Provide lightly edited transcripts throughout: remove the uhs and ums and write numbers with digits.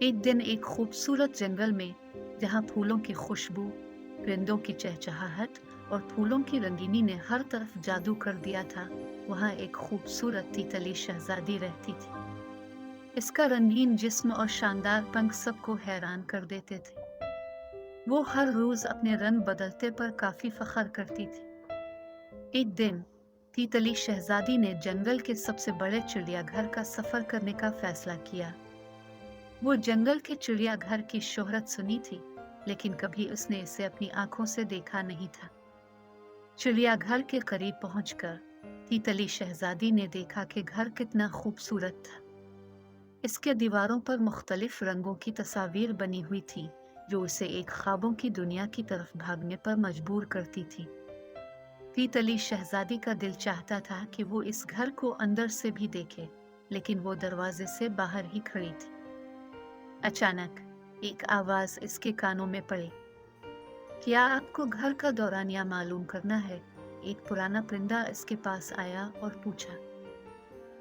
एक दिन एक खूबसूरत जंगल में, जहाँ फूलों की खुशबू, परिंदों की चहचहाहट और फूलों की रंगीनी ने हर तरफ जादू कर दिया था, वहाँ एक खूबसूरत तीतली शहजादी रहती थी। इसका रंगीन जिस्म और शानदार पंख सबको हैरान कर देते थे। वो हर रोज अपने रंग बदलते पर काफी फख्र करती थी। एक दिन तीतली शहजादी ने जंगल के सबसे बड़े चिड़ियाघर का सफर करने का फैसला किया। वो जंगल के चिड़ियाघर की शोहरत सुनी थी, लेकिन कभी उसने इसे अपनी आंखों से देखा नहीं था। चिड़ियाघर के करीब पहुंचकर तीतली शहजादी ने देखा कि घर कितना खूबसूरत था। इसके दीवारों पर मुख्तलिफ रंगों की तस्वीर बनी हुई थी, जो उसे एक ख्वाबों की दुनिया की तरफ भागने पर मजबूर करती थी। तीतली शहजादी का दिल चाहता था कि वो इस घर को अंदर से भी देखे, लेकिन वो दरवाजे से बाहर ही खड़ी थी। अचानक एक आवाज इसके कानों में पड़ी। क्या आपको घर का दौरानिया मालूम करना है? एक पुराना परिंदा इसके पास आया और पूछा।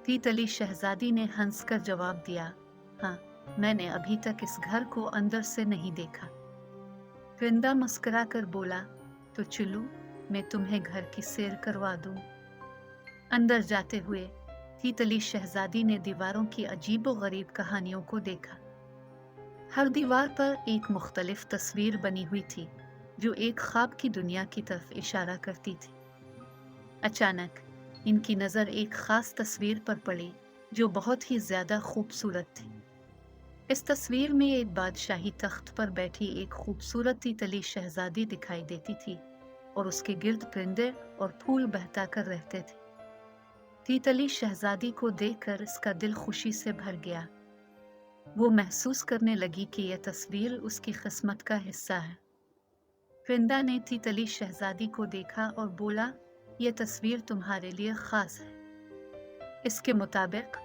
तीतली शहजादी ने हंसकर जवाब दिया, हाँ, मैंने अभी तक इस घर को अंदर से नहीं देखा। परिंदा मुस्कुरा कर बोला, तो चलो, मैं तुम्हें घर की सैर करवा दूं। अंदर जाते हुए तीतली शहजादी ने दीवारों की अजीबोगरीब कहानियों को देखा। हर दीवार पर एक मुख्तलिफ तस्वीर बनी हुई थी, जो एक ख्वाब की दुनिया की तरफ इशारा करती थी। अचानक इनकी नज़र एक खास तस्वीर पर पड़ी, जो बहुत ही ज्यादा खूबसूरत थी। इस तस्वीर में एक बादशाही तख्त पर बैठी एक खूबसूरत तीतली शहजादी दिखाई देती थी और उसके गिर्द परिंदे और फूल बहता कर रहते थे। तीतली शहजादी को देखकर इसका दिल खुशी से भर गया। वो महसूस करने लगी कि यह तस्वीर उसकी किस्मत का हिस्सा है। परिंदा ने तीतली शहजादी को देखा और बोला, यह तस्वीर तुम्हारे लिए खास है। इसके मुताबिक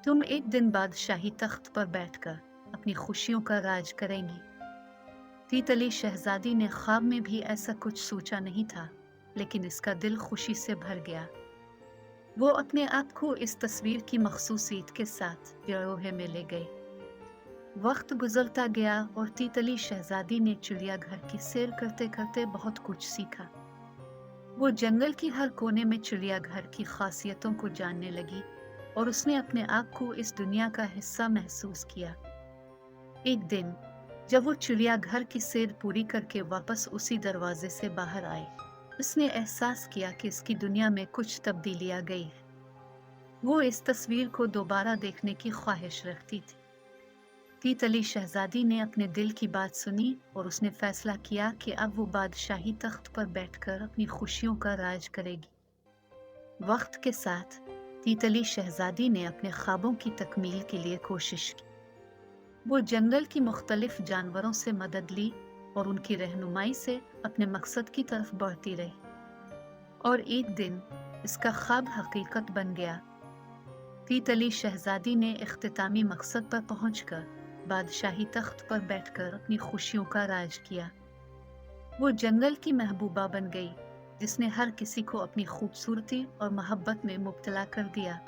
तुम एक दिन बादशाही तख्त पर बैठकर अपनी खुशियों का राज करेंगी। तीतली शहजादी ने ख्वाब में भी ऐसा कुछ सोचा नहीं था, लेकिन इसका दिल खुशी से भर गया। वो अपने आप को इस तस्वीर की मखसूसियत के साथ जड़ोहे में ले गई। वक्त गुजरता गया और तीतली शहजादी ने चिड़ियाघर की सैर करते करते बहुत कुछ सीखा। वो जंगल की हर कोने में चिड़ियाघर की खासियतों को जानने लगी और उसने अपने आप को इस दुनिया का हिस्सा महसूस किया। एक दिन जब वो चिड़ियाघर की सैर पूरी करके वापस उसी दरवाजे से बाहर आई, उसने एहसास किया कि इसकी दुनिया में कुछ तब्दीली आ गई है। वो इस तस्वीर को दोबारा देखने की ख्वाहिश रखती थी। तीतली शहजादी ने अपने दिल की बात सुनी और उसने फैसला किया कि अब वो बादशाही तख्त पर बैठकर अपनी खुशियों का राज करेगी। वक्त के साथ तीतली शहजादी ने अपने ख्वाबों की तकमील के लिए कोशिश की। वो जंगल की मुख्तलिफ जानवरों से मदद ली और उनकी रहनुमाई से अपने मकसद की तरफ बढ़ती रही। और एक दिन इसका ख्वाब हकीकत बन गया। तीतली शहजादी ने इख्तितामी मकसद पर पहुंचकर बादशाही तख्त पर बैठकर अपनी खुशियों का राज किया। वो जंगल की महबूबा बन गई, जिसने हर किसी को अपनी खूबसूरती और मोहब्बत में मुब्तला कर दिया।